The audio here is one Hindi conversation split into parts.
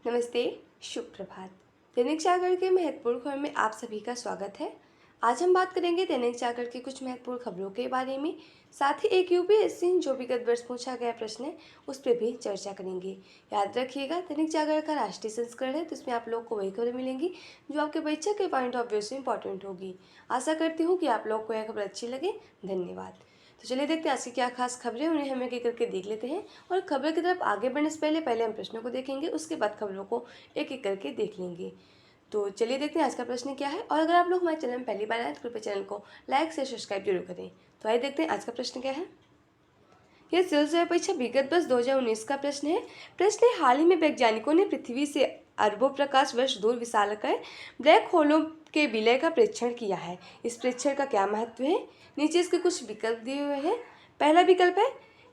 नमस्ते, शुभ प्रभात। दैनिक जागरण के महत्वपूर्ण खबर में आप सभी का स्वागत है। आज हम बात करेंगे दैनिक जागरण की कुछ महत्वपूर्ण खबरों के बारे में। साथ ही एक यूपीएससी जो विगत वर्ष पूछा गया प्रश्न है उस पर भी चर्चा करेंगे। याद रखिएगा, दैनिक जागरण का राष्ट्रीय संस्करण है, तो इसमें आप लोग को वही खबरें मिलेंगी जो आपके परीक्षा के पॉइंट ऑफ व्यू से इंपॉर्टेंट होगी। आशा करती हूँ कि आप लोग को यह खबर अच्छी लगे। धन्यवाद। तो चलिए देखते हैं आज की क्या खास खबरें, उन्हें हम एक एक करके देख लेते हैं। और खबर की तरफ आगे बढ़ने से पहले हम प्रश्नों को देखेंगे, उसके बाद खबरों को एक एक करके देख लेंगे। तो चलिए देखते हैं आज का प्रश्न क्या है। और अगर आप लोग हमारे चैनल में पहली बार आए तो कृपया चैनल को लाइक से सब्सक्राइब जरूर करें। तो आइए देखते हैं आज का प्रश्न क्या है। यह सिविल सेवा परीक्षा विगत वर्ष 2019 का प्रश्न है। प्रश्न है, हाल ही में वैज्ञानिकों ने पृथ्वी से अरबों प्रकाश वर्ष दूर विशालकाय ब्लैक होलों के विलय का परीक्षण किया है। इस परीक्षण का क्या महत्व है? नीचे इसके कुछ विकल्प दिए हुए हैं। पहला विकल्प है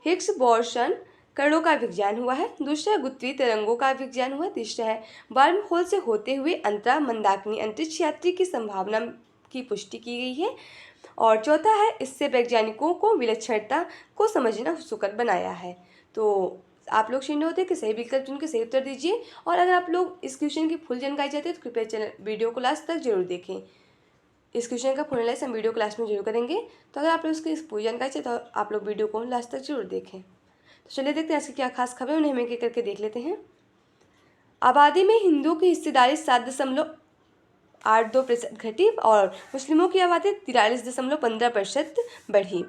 हिग्स बोसन कणों का विज्ञान हुआ है। दूसरा, गुरुत्वीय तरंगों का विज्ञान हुआ। तीसरा है, वर्म होल से होते हुए अंतरा मंदाकिनी अंतरिक्ष यात्री की संभावना की पुष्टि की गई है। और चौथा है, इससे वैज्ञानिकों को विलक्षणता को समझना सुकर बनाया है। तो आप लोग चिन्ह होते हैं कि सही विकल्प चुन के सही उत्तर दीजिए। और अगर आप लोग इस क्वेश्चन की फुल जानकारी चाहते हैं तो कृपया चैनल वीडियो को लास्ट तक जरूर देखें। इस क्वेश्चन का फुल एनालाइज हम वीडियो क्लास में जरूर करेंगे। तो अगर आप लोग इसकी पूरी जानकारी चाहिए तो आप लोग वीडियो को लास्ट तक जरूर देखें। तो चलिए देखते हैं ऐसी क्या खास खबर है, उन्हें हम एक एक करके देख लेते हैं। आबादी में हिंदुओं की हिस्सेदारी 7.82% घटी और मुस्लिमों की आबादी 43.15% बढ़ी।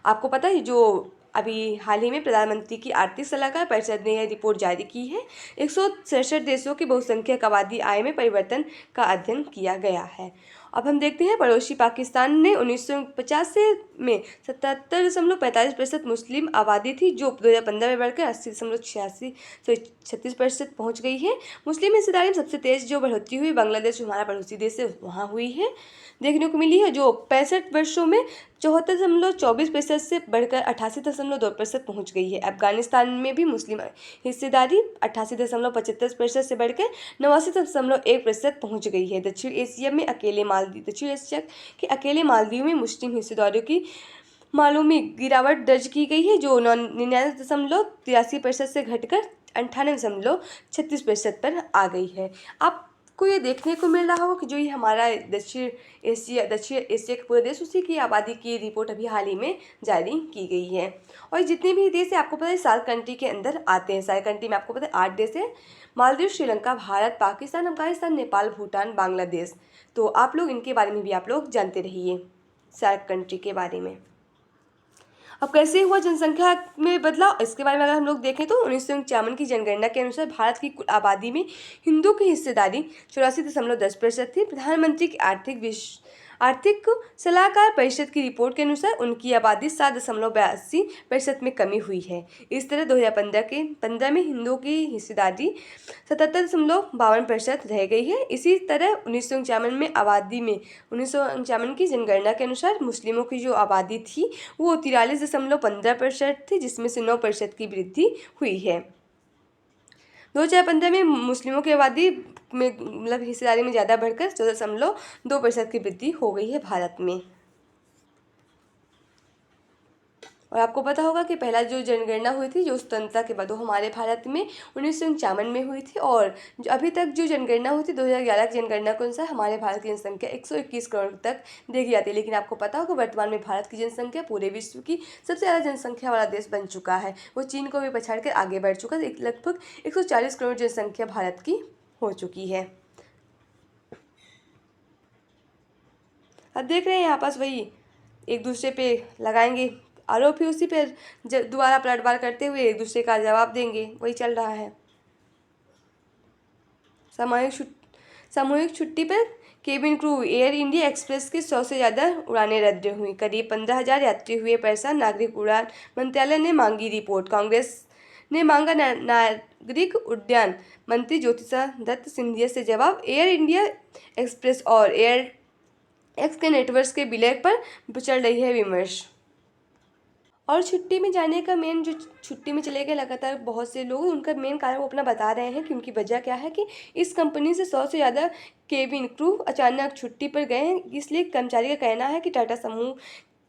आपको पता है जो अभी हाल ही में प्रधानमंत्री की आर्थिक सलाहकार परिषद ने यह रिपोर्ट जारी की है। 167 देशों की बहुसंख्यक आबादी आय में परिवर्तन का अध्ययन किया गया है। अब हम देखते हैं, पड़ोसी पाकिस्तान ने 1950 में 77.45% मुस्लिम आबादी थी, जो 2015 में बढ़कर 80.36% पहुंच गई है। मुस्लिम हिस्सेदारी में सबसे तेज जो बढ़ोतरी हुई बांग्लादेश, हमारा पड़ोसी देश है, वहाँ हुई है, देखने को मिली है, जो 65 वर्षों में 74.24% से बढ़कर 88.2% पहुँच गई है। अफगानिस्तान में भी मुस्लिम हिस्सेदारी 88.75% से बढ़कर 89.1% पहुँच गई है। दक्षिण एशिया के मालदीव में मुस्लिम हिस्सेदारियों की मालूमी गिरावट दर्ज की गई है, जो 99.83% से घटकर 98.36% पर आ गई है। आपको ये देखने को मिल रहा होगा कि जो ये हमारा दक्षिण एशिया के पूरे देश, उसी की आबादी की रिपोर्ट अभी हाल ही में जारी की गई है। और जितने भी देश है आपको पता है सार्क कंट्री के अंदर आते हैं। सार्क कंट्री में आपको पता है 8 देश है: मालदीव, श्रीलंका, भारत, पाकिस्तान, अफगानिस्तान, नेपाल, भूटान, बांग्लादेश। तो आप लोग इनके बारे में भी आप लोग जानते रहिए, सार्क कंट्री के बारे में। अब कैसे हुआ जनसंख्या में बदलाव, इसके बारे में अगर हम लोग देखें तो 1951 की जनगणना के अनुसार भारत की कुल आबादी में हिंदुओं की हिस्सेदारी 84.10% थी। प्रधानमंत्री की आर्थिक सलाहकार परिषद की रिपोर्ट के अनुसार उनकी आबादी 7.82% में कमी हुई है। इस तरह 2015 में हिंदुओं की हिस्सेदारी 77.52% रह गई है। इसी तरह 1951 की जनगणना के अनुसार मुस्लिमों की जो आबादी थी वो 43.15% थी, जिसमें से 9% की वृद्धि हुई है। 2015 में मुस्लिमों की आबादी में मतलब हिस्सेदारी में ज़्यादा बढ़कर 14.2% की वृद्धि हो गई है भारत में। और आपको पता होगा कि पहला जो जनगणना हुई थी जो स्वतंत्रता के बाद, वो हमारे भारत में 1951 में हुई थी। और जो अभी तक जो जनगणना हुई थी 2011 की जनगणना के अनुसार हमारे भारत की जनसंख्या 121 करोड़ तक देखी जाती है। लेकिन आपको पता होगा वर्तमान में भारत की जनसंख्या पूरे विश्व की सबसे ज़्यादा जनसंख्या वाला देश बन चुका है। वो चीन को भी पछाड़ कर आगे बढ़ चुका है। लगभग 140 करोड़ जनसंख्या भारत की हो चुकी है। अब देख रहे हैं यहाँ पास वही एक दूसरे पे लगाएंगे आरोप, ही उसी पर दोबारा पलटवार करते हुए एक दूसरे का जवाब देंगे, वही चल रहा है। सामूहिक छुट्टी पर cabin crew, air India express की 100 से ज़्यादा उड़ानें रद्द हुई, करीब 15,000 यात्री हुए परेशान, नागरिक उड़ान मंत्रालय ने मांगी रिपोर्ट। कांग्रेस ने मांगा नागरिक उड्डयन मंत्री ज्योतिरादित्य सिंधिया से जवाब। एयर इंडिया एक्सप्रेस और एयर एक्स के नेटवर्क के विलय पर चल रही है विमर्श। और छुट्टी में जाने का मेन, जो छुट्टी में चले गए लगातार बहुत से लोग, उनका मेन कारण वो अपना बता रहे हैं कि उनकी वजह क्या है कि इस कंपनी से 100 से ज़्यादा केबिन क्रू अचानक छुट्टी पर गए हैं। इसलिए कर्मचारी का कहना है कि टाटा समूह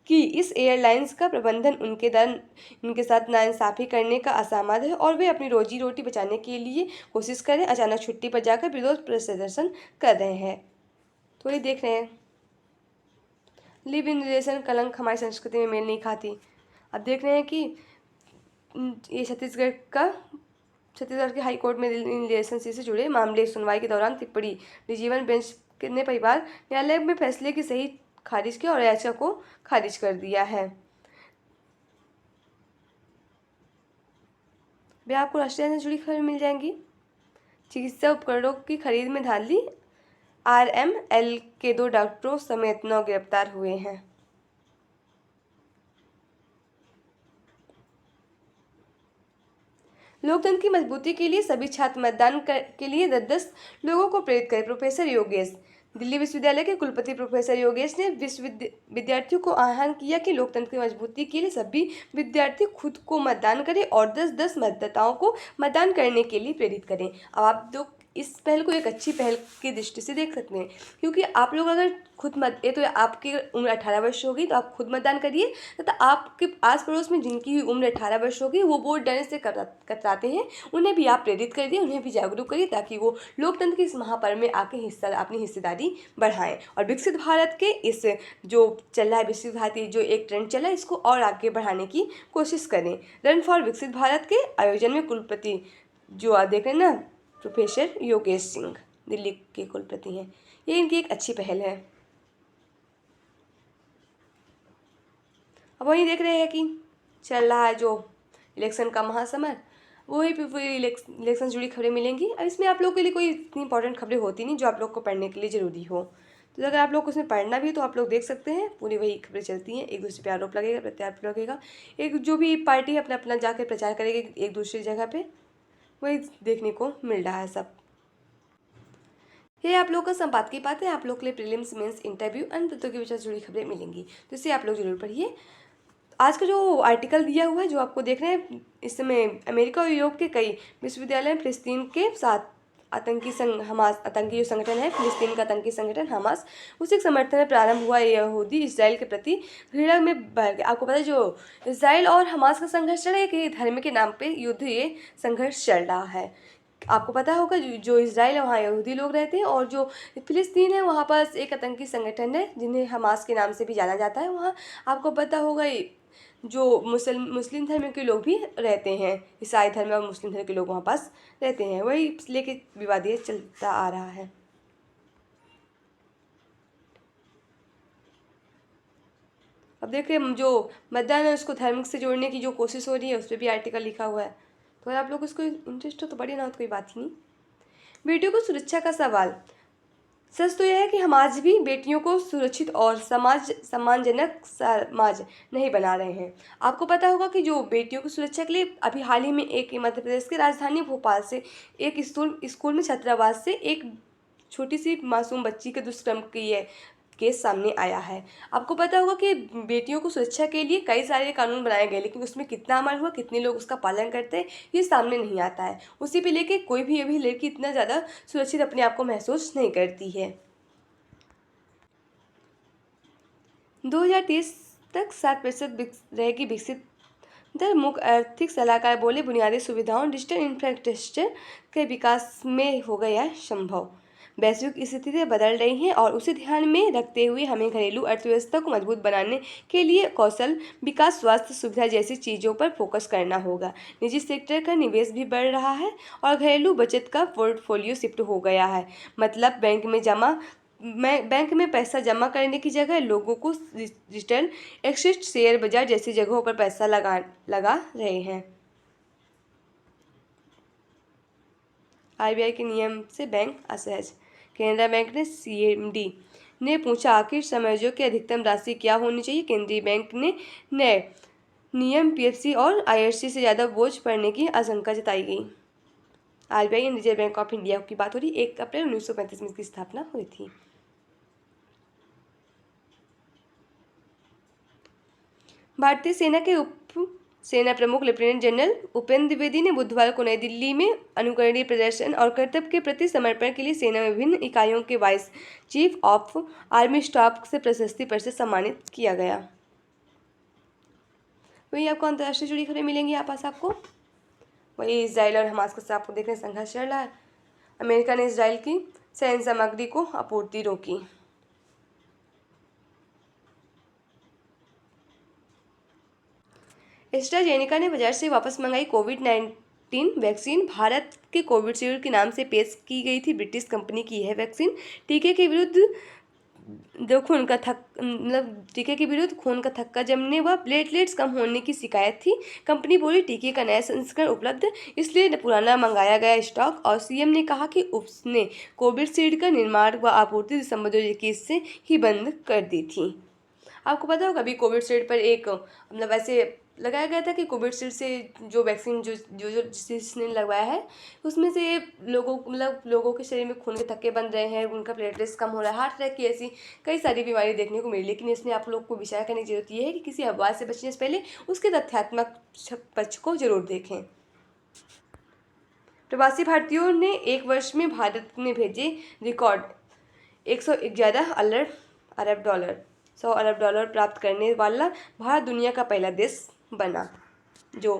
कि इस एयरलाइंस का प्रबंधन उनके साथ नाइंसाफ़ी करने का असहमत है और वे अपनी रोजी रोटी बचाने के लिए कोशिश कर रहे हैं, अचानक छुट्टी पर जाकर विरोध प्रदर्शन कर रहे हैं। तो ये देख रहे हैं, लिव इन रिलेशन कलंक हमारी संस्कृति में मेल नहीं खाती। अब देख रहे हैं कि ये छत्तीसगढ़ के हाई कोर्ट में लिव इन रिलेशनशिप से जुड़े मामले की सुनवाई के दौरान टिप्पणी निर्जीवन बेंच ने परिवार न्यायालय में फैसले की सही खारिज किया और याचिका को खारिज कर दिया है। भी आपको राष्ट्रीय से जुड़ी खबर मिल जाएंगी। चिकित्सा उपकरणों की खरीद में धांधली, आरएमएल के 2 डॉक्टरों समेत 9 गिरफ्तार हुए हैं। लोकतंत्र की मजबूती के लिए सभी छात्र मतदान के लिए 10-10 लोगों को प्रेरित करें, प्रोफेसर योगेश। दिल्ली विश्वविद्यालय के कुलपति प्रोफेसर योगेश ने विद्यार्थियों को आह्वान किया कि लोकतंत्र की मजबूती के लिए सभी विद्यार्थी खुद को मतदान करें और 10-10 मतदाताओं को मतदान करने के लिए प्रेरित करें। अब आप लोग इस पहल को एक अच्छी पहल की दृष्टि से देख सकते हैं, क्योंकि आप लोग अगर खुद तो आपकी उम्र 18 वर्ष होगी तो आप खुद मतदान करिए, तथा आपके आस पड़ोस में जिनकी उम्र 18 वर्ष होगी वो वोट डालने से कतराते हैं, उन्हें भी आप प्रेरित कर दिए, उन्हें भी जागरूक करिए, ताकि वो लोकतंत्र के इस महापर्व में आके अपनी हिस्सेदारी बढ़ाएं और विकसित भारत के इस जो चल रहा है, विकसित भारत जो एक ट्रेंड चला है, इसको और आगे बढ़ाने की कोशिश करें। रन फॉर विकसित भारत के आयोजन में कुलपति जो आप देख रहे हैं ना, प्रोफेसर योगेश सिंह दिल्ली के कुलपति हैं, ये इनकी एक अच्छी पहल है। अब वही देख रहे हैं कि चल रहा है जो इलेक्शन का महासमर, वही पे पूरी इलेक्शन से जुड़ी खबरें मिलेंगी। अब इसमें आप लोग के लिए कोई इतनी इंपॉर्टेंट खबरें होती नहीं जो आप लोग को पढ़ने के लिए ज़रूरी हो, तो अगर आप लोग को उसमें पढ़ना भी है तो आप लोग देख सकते हैं, पूरी वही खबरें चलती हैं। एक दूसरे पे आरोप लगेगा, प्रत्यारोप लगेगा, एक जो भी पार्टी अपना अपना जाकर प्रचार करेगी एक दूसरी जगह पे, वही देखने को मिल रहा है सब। ये आप लोग का संपादकीय पाठ है, आप लोग के लिए प्रीलिम्स, मेंस, इंटरव्यू एंड प्रतियोगी परीक्षा से जुड़ी खबरें मिलेंगी, तो इसे आप लोग जरूर पढ़िए। आज का जो आर्टिकल दिया हुआ है जो आपको देख रहे हैं, इस समय अमेरिका और यूरोप के कई विश्वविद्यालय में फिलिस्तीन के साथ आतंकी जो संगठन है, फिलिस्तीन का आतंकी संगठन हमास, उसी के समर्थन में प्रारंभ हुआ यहूदी इसराइल के प्रति घृणा में बढ़ गया। आपको पता है जो इसराइल और हमास का संघर्ष चल रहा है कि धर्म के नाम पे युद्ध, ये संघर्ष चल रहा है। आपको पता होगा जो इसराइल है वहाँ यहूदी लोग रहते हैं, और जो फिलिस्तीन है वहाँ पर एक आतंकी संगठन है जिन्हें हमास के नाम से भी जाना जाता है। वहाँ आपको पता होगा जो मुस्लिम धर्म के लोग भी रहते हैं, ईसाई धर्म और मुस्लिम धर्म के लोग वहाँ पास रहते हैं, वही लेके विवाद ये चलता आ रहा है। अब देखिए जो मतदान है उसको धर्म से जोड़ने की जो कोशिश हो रही है, उस पर भी आर्टिकल लिखा हुआ है, तो अगर आप लोग उसको इंटरेस्ट हो तो बढ़िया, ना हो तो कोई बात ही नहीं। बेटियों को सुरक्षा का सवाल। सच तो यह है कि हम आज भी बेटियों को सुरक्षित और सम्मानजनक समाज नहीं बना रहे हैं। आपको पता होगा कि जो बेटियों की सुरक्षा के लिए अभी हाल ही में एक मध्य प्रदेश की राजधानी भोपाल से एक स्कूल में छात्रावास से एक छोटी सी मासूम बच्ची के दुष्कर्म की है केस सामने आया है। आपको पता होगा कि बेटियों को सुरक्षा के लिए कई सारे कानून बनाए गए, लेकिन उसमें कितना अमल हुआ, कितने लोग उसका पालन करते हैं, ये सामने नहीं आता है। उसी पे लेके कोई भी अभी लड़की इतना ज़्यादा सुरक्षित अपने आप को महसूस नहीं करती है। 2030 तक 7% रहेगी विकसित दर, मुख्य आर्थिक सलाहकार बोले। बुनियादी सुविधाओं, डिजिटल इंफ्रास्ट्रक्चर के विकास में हो गया संभव। वैश्विक स्थितियाँ बदल रही हैं और उसे ध्यान में रखते हुए हमें घरेलू अर्थव्यवस्था को मजबूत बनाने के लिए कौशल विकास, स्वास्थ्य सुविधा जैसी चीज़ों पर फोकस करना होगा। निजी सेक्टर का निवेश भी बढ़ रहा है और घरेलू बचत का पोर्टफोलियो शिफ्ट हो गया है। मतलब बैंक में पैसा जमा करने की जगह लोगों को डिजिटल एक्सेस, शेयर बाजार जैसी जगहों पर पैसा लगा रहे हैं। आरबीआई के नियम से बैंक असहज। केनरा बैंक ने सीएमडी ने पूछा, आखिर समायोजन की अधिकतम राशि क्या होनी चाहिए। केंद्रीय बैंक ने नए नियम पीएफसी और आईआरसी से ज़्यादा बोझ पड़ने की आशंका जताई गई। RBI reserve bank of India की बात हो रही, 1 अप्रैल 1935 में इसकी स्थापना हुई थी। भारतीय सेना के उप सेना प्रमुख लेफ्टिनेंट जनरल उपेंद्र द्विवेदी ने बुधवार को नई दिल्ली में अनुकरणीय प्रदर्शन और कर्तव्य के प्रति समर्पण के लिए सेना में विभिन्न इकाइयों के vice chief of army staff से प्रशस्ति पत्र से सम्मानित किया गया। वही आपको अंतर्राष्ट्रीय जुड़ी खबरें मिलेंगी यहाँ पास आपको। वही इसराइल और हमास के साथ आपको देखने संघर्ष चल रहा है। अमेरिका ने इसराइल की सैन्य सामग्री को आपूर्ति रोकी। एस्ट्राजेनेका ने बाजार से वापस मंगाई कोविड-19 वैक्सीन। भारत के कोविशील्ड के नाम से पेश की गई थी ब्रिटिश कंपनी की यह वैक्सीन। टीके के विरुद्ध टीके के विरुद्ध खून का थक्का जमने व प्लेटलेट्स कम होने की शिकायत थी। कंपनी बोली टीके का नया संस्करण उपलब्ध, इसलिए पुराना मंगाया गया स्टॉक। और सीएम ने कहा कि उसने कोविशील्ड का निर्माण व आपूर्ति दिसंबर 2021 से ही बंद कर दी थी। आपको पता होगा अभी कोविशील्ड पर एक ऐसे लगाया गया था कि कोविशील्ड से जो वैक्सीन जिसने लगवाया है उसमें से लोगों के शरीर में खून के थक्के बन रहे हैं, उनका प्लेटलेट्स कम हो रहा है, हार्ट अटैक की ऐसी कई सारी बीमारी देखने को मिली। लेकिन इसमें आप लोग को विचार करने की जरूरत ये है कि किसी अफवाह से बचने से पहले उसके तथ्यात्मक पक्ष को जरूर देखें। प्रवासी भारतीयों ने एक वर्ष में भारत में भेजे रिकॉर्ड 111 अरब डॉलर। 100 अरब डॉलर प्राप्त करने वाला भारत दुनिया का पहला देश बना। जो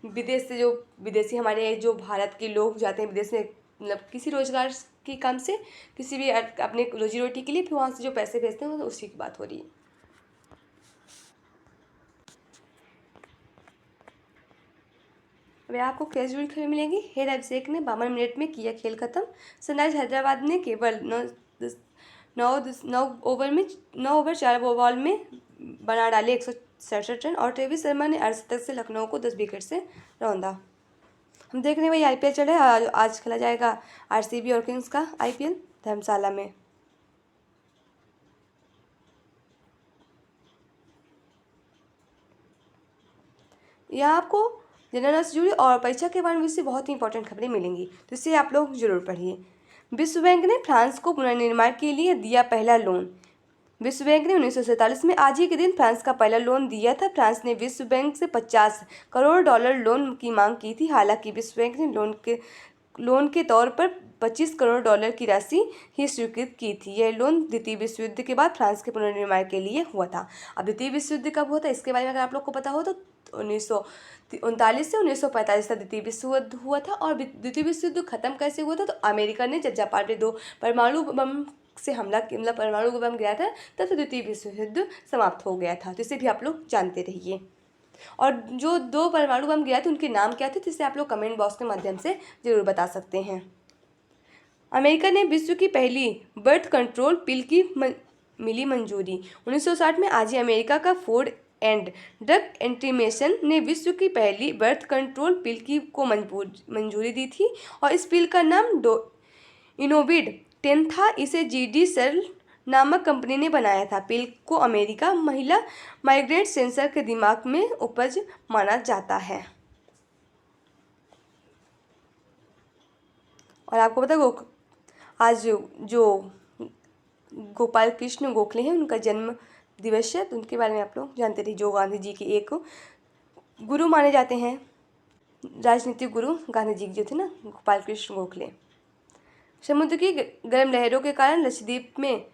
विदेश से जो विदेशी हमारे जो भारत के लोग जाते हैं विदेश में किसी रोजगार के काम से, किसी भी अपने रोजी रोटी के लिए, फिर वहाँ से जो पैसे भेजते हैं उसी की बात हो रही है। अभी आपको कैसे जुड़ी खबर मिलेगी। हेड अभिषेक ने 52 मिनट में किया खेल खत्म। सनराइज हैदराबाद ने केवल 9 ओवर 4 बॉल में बना डाले 167 रन और ट्रेविस शर्मा ने अर्धशतक से लखनऊ को 10 विकेट से रौंदा। हम देख रहे हैं भाई आईपीएल चल रहा है। आज खेला जाएगा आरसीबी और किंग्स का आईपीएल धर्मशाला में। यहाँ आपको जनरल से जुड़ी और परीक्षा के बारे में से बहुत ही इंपॉर्टेंट खबरें मिलेंगी, तो इसे आप लोग जरूर पढ़िए। विश्व बैंक ने फ्रांस को पुनर्निर्माण के लिए दिया पहला लोन। विश्व बैंक ने 1947 में आज ही के दिन फ्रांस का पहला लोन दिया था। फ्रांस ने विश्व बैंक से 50 करोड़ डॉलर लोन की मांग की थी। हालांकि विश्व बैंक ने लोन के तौर पर 25 करोड़ डॉलर की राशि ही स्वीकृत की थी। यह लोन द्वितीय विश्व युद्ध के बाद फ्रांस के पुनर्निर्माण के लिए हुआ था। अब द्वितीय विश्व युद्ध कब हुआ था इसके बारे में अगर आप लोग को पता हो तो 1939 से 1945 तक द्वितीय विश्व युद्ध हुआ था। और द्वितीय विश्व युद्ध खत्म कैसे हुआ था, तो अमेरिका ने जब जापान पे 2 परमाणु बम से हमला परमाणु बम गिरा था, तब से द्वितीय विश्व युद्ध समाप्त हो गया था। तो इसे भी आप लोग जानते रहिए। और जो 2 परमाणु बम गिरा थे उनके नाम क्या थे, जिसे आप लोग कमेंट बॉक्स के माध्यम से जरूर बता सकते हैं। अमेरिका ने विश्व की पहली बर्थ कंट्रोल पिल की मिली मंजूरी। 1960 में आज ही अमेरिका का फूड एंड ड्रग एडमिनिस्ट्रेशन ने विश्व की पहली बर्थ कंट्रोल पिल को मंजूरी दी थी। और इस पिल का नाम इनोविड 10 था। इसे जीडी सेल नामक कंपनी ने बनाया था। पिल को अमेरिका महिला माइग्रेट सेंसर के दिमाग में उपज माना जाता है। और आपको पता है आज जो गोपाल कृष्ण गोखले हैं उनका जन्म दिवस है, तो उनके बारे में आप लोग जानते रहिए। जो गांधी जी के एक गुरु माने जाते हैं, राजनीतिक गुरु गांधी जी जो थे ना, गोपाल कृष्ण गोखले। समुद्र की गर्म लहरों के कारण लक्षद्वीप में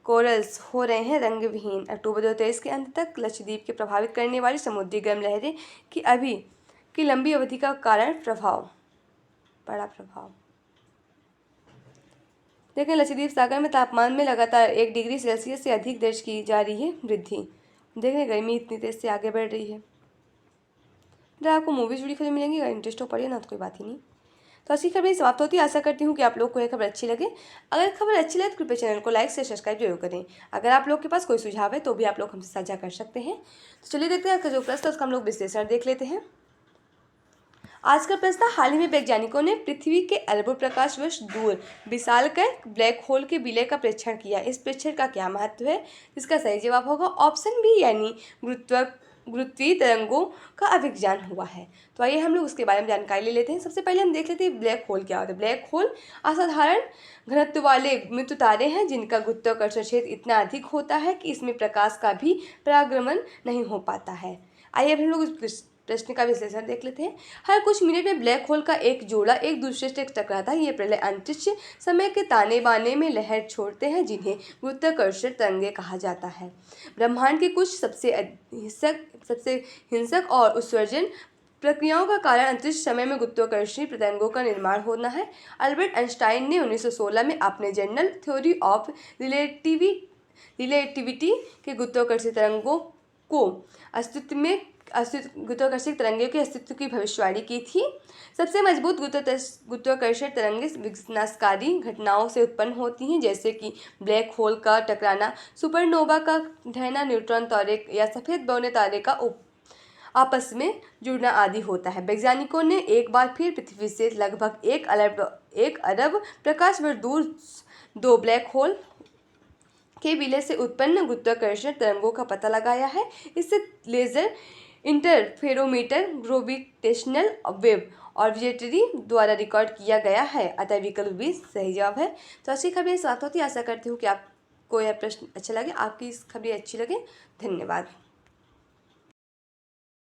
कोरल्स हो रहे हैं रंग विहीन। अक्टूबर 2023 के अंत तक लक्षद्वीप के प्रभावित करने वाली समुद्री गर्म लहरें की अभी की लंबी अवधि का कारण बड़ा प्रभाव। लेकिन लक्षद्वीप सागर में तापमान में लगातार 1 डिग्री सेल्सियस से अधिक दर्ज की जा रही है वृद्धि। देख रहे गर्मी इतनी तेज से आगे बढ़ रही है। तो आपको मूवीज जुड़ी खबरें मिलेंगी, अगर इंटरेस्ट हो पढ़िए ना तो कोई बात ही नहीं। तो अच्छी खबरें समाप्त होती है। आशा करती हूँ कि आप लोग को यह खबर अच्छी लगे। अगर खबर अच्छी लगे तो कृपया चैनल को लाइक से सब्सक्राइब जरूर करें। अगर आप लोग के पास कोई सुझाव है तो भी आप लोग हमसे साझा कर सकते हैं। तो चलिए देखते हैं जो प्रश्न है उसका हम लोग विश्लेषण देख लेते हैं। आज का प्रश्न था, हाल ही में वैज्ञानिकों ने पृथ्वी के अरबों प्रकाश वर्ष दूर विशालकाय ब्लैक होल के विलय का परीक्षण किया। इस परीक्षण का क्या महत्व है? इसका सही जवाब होगा ऑप्शन बी, यानी गुरुत्वीय तरंगों का अभिज्ञान हुआ है। तो आइए हम लोग उसके बारे में जानकारी ले लेते हैं। सबसे पहले हम देख लेते हैं ब्लैक होल क्या होता है। ब्लैक होल असाधारण घनत्व वाले मृत्यु तारे हैं जिनका गुरुत्वाकर्षण क्षेत्र इतना अधिक होता है कि इसमें प्रकाश का भी परागमन नहीं हो पाता है। आइए अब हम लोग प्रश्न का विश्लेषण देख लेते हैं। हर कुछ मिनट में ब्लैक होल का एक जोड़ा एक दूसरे से टकराता है। ये प्रलय अंतरिक्ष समय के ताने बाने में लहर छोड़ते हैं, जिन्हें गुरुत्वाकर्षण तरंगें कहा जाता है। ब्रह्मांड के कुछ सबसे हिंसक और उत्सर्जन प्रक्रियाओं का कारण अंतरिक्ष समय में गुरुत्वाकर्षणी तरंगों का निर्माण होना है। अल्बर्ट आइंस्टाइन ने 1916 में अपने जनरल थ्योरी ऑफ रिलेटिविटी के गुरुत्वाकर्षणी तरंगों को गुरुत्वाकर्षण तरंगों के अस्तित्व की भविष्यवाणी की थी। सबसे मजबूत गुरुत्वाकर्षण तरंगें विनाशकारी घटनाओं से उत्पन्न होती हैं, जैसे कि ब्लैक होल का टकराना, सुपरनोवा का ढहना, न्यूट्रॉन तारे या सफ़ेद बौने तारे का आपस में जुड़ना आदि होता है। वैज्ञानिकों ने एक बार फिर पृथ्वी से लगभग 1 अरब प्रकाश वर्ष दूर 2 ब्लैक होल के विलय से उत्पन्न गुरुत्वाकर्षण तरंगों का पता लगाया है। इससे लेजर इंटरफेरोमीटर, ग्रेविटेशनल वेव और विजेटरी द्वारा रिकॉर्ड किया गया है। अतः विकल्प भी सही जवाब है। तो अच्छी खबरें साथ होती, आशा करती हूँ कि आपको यह प्रश्न अच्छा लगे, आपकी इस खबरें अच्छी लगे। धन्यवाद।